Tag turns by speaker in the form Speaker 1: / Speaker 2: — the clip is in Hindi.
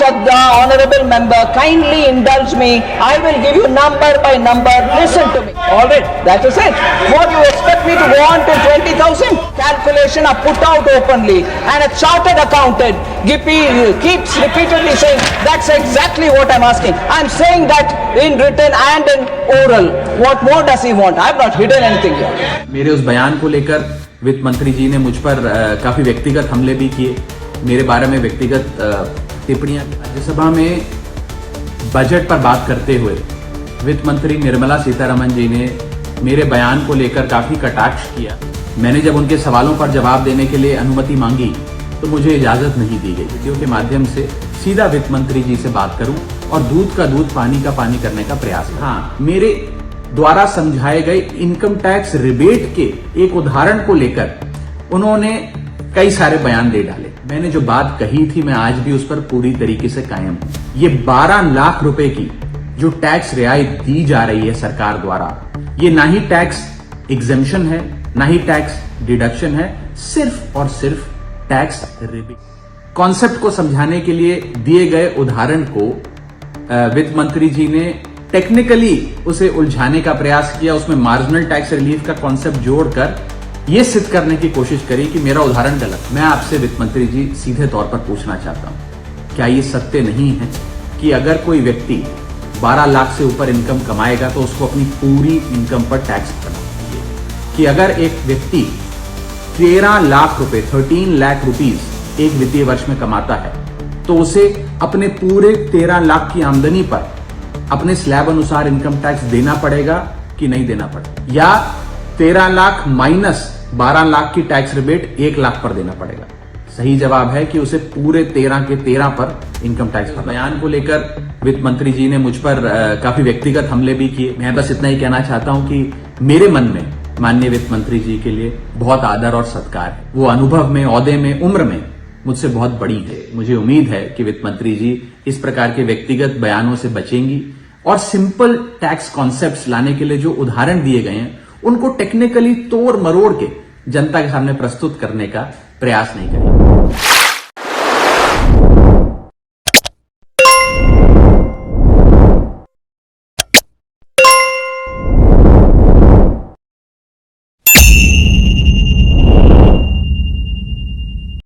Speaker 1: Shraddha, honorable member, kindly indulge me. I will give you number by number. Listen to me. All right, that is it. What you expect me to go on to 20,000? Calculation are put out openly, and a chartered accountant keeps repeatedly saying that's exactly what I'm asking. I'm saying that in written and in oral. What more does he want? I've not hidden anything here.
Speaker 2: मेरे उस बयान को लेकर वित्त मंत्री जी ने मुझ पर काफी व्यक्तिगत हमले भी किए, मेरे बारे में व्यक्तिगत टिप्पणियां। राज्यसभा में बजट पर बात करते हुए वित्त मंत्री निर्मला सीतारमण जी ने मेरे बयान को लेकर काफी कटाक्ष किया। मैंने जब उनके सवालों पर जवाब देने के लिए अनुमति मांगी तो मुझे इजाजत नहीं दी गई। वीडियो के माध्यम से सीधा वित्त मंत्री जी से बात करूं और दूध का दूध पानी का पानी करने का प्रयास। हाँ, मेरे द्वारा समझाए गए इनकम टैक्स रिबेट के एक उदाहरण को लेकर उन्होंने कई सारे बयान दे डाले। मैंने जो बात कही थी मैं आज भी उस पर पूरी तरीके से कायम हूं। ये 12 लाख रुपए की जो टैक्स रियायत दी जा रही है सरकार द्वारा, ये ना ही टैक्स एग्जेम्पशन है, ना ही टैक्स डिडक्शन है, सिर्फ और सिर्फ टैक्स रिबेट। कॉन्सेप्ट को समझाने के लिए दिए गए उदाहरण को वित्त मंत्री जी ने टेक्निकली उसे उलझाने का प्रयास किया, उसमें मार्जिनल टैक्स रिलीफ का कॉन्सेप्ट जोड़कर यह सिद्ध करने की कोशिश करी कि मेरा उदाहरण गलत। मैं आपसे वित्त मंत्री जी सीधे तौर पर पूछना चाहता हूं, क्या ये सत्य नहीं है कि अगर कोई व्यक्ति 12 लाख से ऊपर इनकम कमाएगा तो उसको अपनी पूरी इनकम पर टैक्स भरना चाहिए, कि अगर एक व्यक्ति 13 लाख रुपए 13 लाख रुपीज एक वित्तीय वर्ष में कमाता है तो उसे अपने पूरे 13 लाख की आमदनी पर अपने स्लैब अनुसार इनकम टैक्स देना पड़ेगा कि नहीं देना पड़ेगा, या 13 लाख माइनस 12 लाख की टैक्स रिबेट 1 लाख पर देना पड़ेगा। सही जवाब है कि उसे पूरे 13 के 13 पर इनकम टैक्स। बयान को लेकर वित्त मंत्री जी ने मुझ पर काफी व्यक्तिगत हमले भी किए। मैं बस इतना ही कहना चाहता हूं कि मेरे मन में माननीय वित्त मंत्री जी के लिए बहुत आदर और सत्कार है। वो अनुभव में, ओहदे में, उम्र में मुझसे बहुत बड़ी है। मुझे उम्मीद है कि वित्त मंत्री जी इस प्रकार के व्यक्तिगत बयानों से बचेंगी और सिंपल टैक्स कॉन्सेप्ट्स लाने के लिए जो उदाहरण दिए गए हैं उनको टेक्निकली तोड़ मरोड़ के जनता के सामने प्रस्तुत करने का प्रयास नहीं करेंगे।